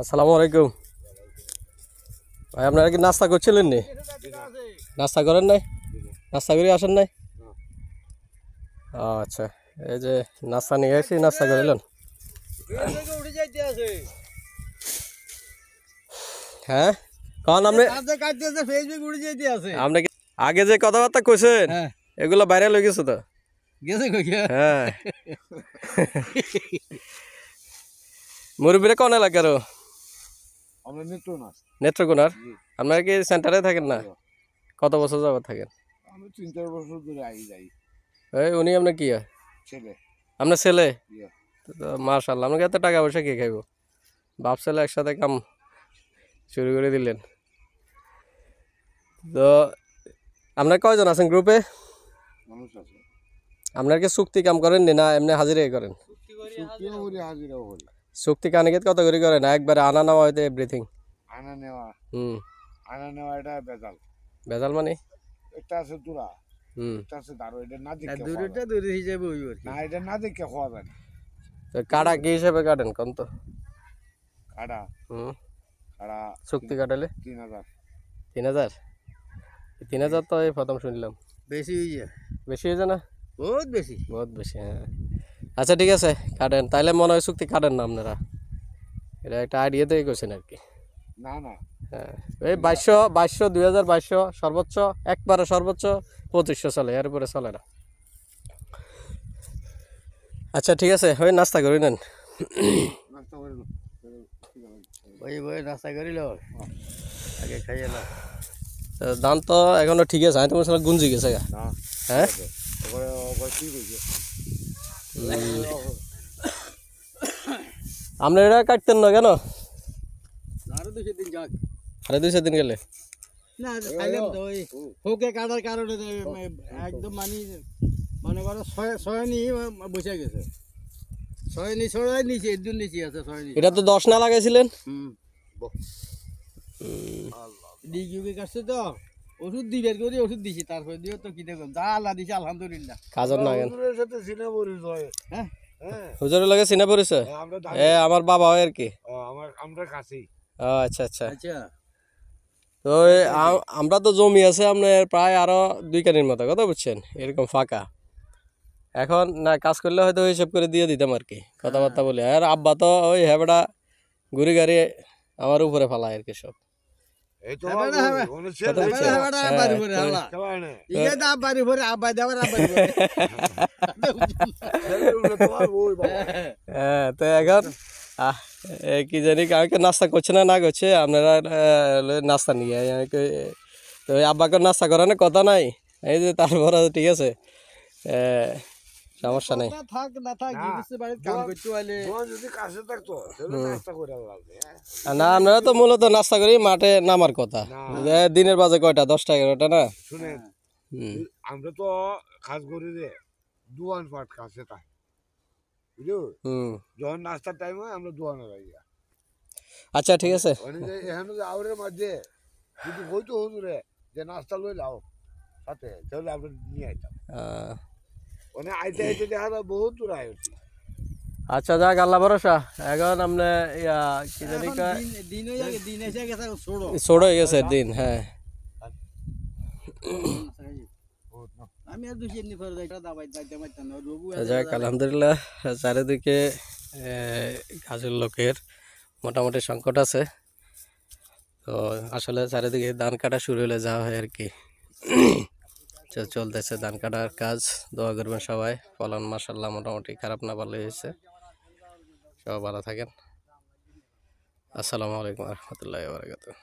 আসসালামু আলাইকুম ভাই, আপনারা কি নাস্তা করছিলেন নি? নাস্তা করেন নাই? নাস্তা করে আসেন নাই? আচ্ছা, এই যে নাস্তা নিয়ে আসি, নাস্তা করিলেন? হ্যাঁ, কারণ আপনি আপনি কি আগে যে কথাবার্তা কইছেন এগুলো ভাইরাল হয়ে গেছে তো? হ্যাঁ, মুরব্বীরা কোন এলাকার? নেত্রকোনার। আপনারা কি সেন্টারে থাকেন না? কত বছর যাবত থাকেন? আমি ৩-৪ বছর ধরে যাই। এই উনি আপনার কি হয়? ছেলে। আপনার ছেলে? মাশাআল্লাহ, আপনাকে এত টাকা পয়সা কে খাইব? বাপ ছেলে একসাথে কাম শুরু করে দিলেন। তো আপনার কয়জন আছেন গ্রুপে? মানুষ আছে। আপনার কি চুক্তি কাম করেন না এমনি হাজিরাই করেন? হাজিরাও করি। চুক্তি কানিকেত কত করে করেন? একবারে আনা নেওয়া হয়তো এভরিথিং? আনা নেওয়া এটা বেজাল। বেজাল মানে? একটা আছে তুরা, একটা আছে দারু। এটা না দেখে না, এটা না দেখে খাওয়া যায় না। তো কাটা কি হিসেবে কাটেন কোন তো? কাটা কাটা চুক্তি কাটালে ৩,০০০। ৩,০০০? ৩,০০০ তো এই প্রথম শুনলাম। বেশি হয়ে যায়। বেশি হয়েছে না? বহুত বেশি। বহুত বেশি, হ্যাঁ। আচ্ছা ঠিক আছে, কাটেন তাইলে। মনে হয় চুক্তি কাটেন না আপনারা? এটা একটা আইডিয়া দিয়ে করছেন আর কি। না না, হ্যাঁ, এই 2200 2200 সর্বোচ্চ, একবারে সর্বোচ্চ 2500 চলে, এর উপরে চলে না। আচ্ছা ঠিক আছে, ওই নাস্তা করে নেন। নাস্তা করে লো। বই নাস্তা করিল আগে খাইয়ে না। দাম তো এখনো ঠিক আছে, আমি তোমার সাথে গুঞ্জি গেছে গা। না, হ্যাঁ, কি কইছে? আপনি এটা কাটতেন না কেন? আরো 2 দিন যাক। আরে 2 দিন গেলে না খাইলাম তো ওই হোকে কাটার কারণে একদম মনে করো ছয় নি বসে গেছে। ছয় নিচে একদম নিচে আছে। এটা তো 10 না লাগাইছিলেন। ডিগিউকে কাটছে তো ওষুধ দিবের করে ওষুধ দিছি, তারপরে দিও তো কি দেখুন যা আল্লাহ দিছে আলহামদুলিল্লাহ। কাজর না কেন? হুজুরের সাথে সিনা পরিচয়। হ্যাঁ, হুজুরের লাগে চিনা পড়েছে? এ আমার বাবা হয় আর কি। আমরা কাছেই। আচ্ছা আচ্ছা। আচ্ছা। তো আমরা তো জমি আছে আপনার প্রায় আরো 2 কানির মতো, কথা বুঝছেন, এরকম ফাঁকা। এখন না কাজ করলে হয়তো হিসেব করে দিয়ে দিতাম আর কি, কথাবার্তা বলে। আর আব্বা তো ওই হেবড়া ঘুরি গাড়ি আমার উপরে ফালায় আর কি সব। এই তো হ্যাঁ, তো এখন কি জানি কাউকে নাস্তা করছে না করছে, আপনারা নাস্তা নিয়ে তো আব্বাকে নাস্তা করানোর কথা নাই। এই যে তারপর ঠিক আছে, সমস্যা নেই। না, আপনারা তো মূলত নাস্তা করি মাঠে নামার কথা। দিনের বাজে কয়টা? 10টা 11টা না? শুনেন, আমরা তো কাজ করি রে দুয়ান পাট কাছে তাই বুঝলো। যখন নাস্তার টাইম হয় আমরা দুয়ানে যাই। আচ্ছা ঠিক আছে। এখানে যে আউরের মাঝে যদি হইতো হুজুরে যে নাস্তা লই লাও সাথে, তাহলে আমরা নিয়ে আইতাম। মানে আইতে আইতে দেখা যায় বহুত দূর আইছি। আচ্ছা যাক, আল্লাহ ভরসা। এখন আপনি কি জানি ছোট হয়ে গেছে দিন। হ্যাঁ, যাক আলহামদুলিল্লাহ, চারিদিকে কাজের লোকের মোটামুটি সংকট আছে। তো আসলে চারিদিকে ধান কাটা শুরু হলে যাওয়া হয় আর কি। চলতেছে ধান কাটার কাজ। দোয়া করবেন সবাই। ফলন মাশাআল্লাহ মোটামুটি খারাপ না, ভালোই হয়েছে। সবাই ভালো থাকেন। আসসালামু আলাইকুম ওয়া রাহমাতুল্লাহি ওয়া বারাকাতুহু।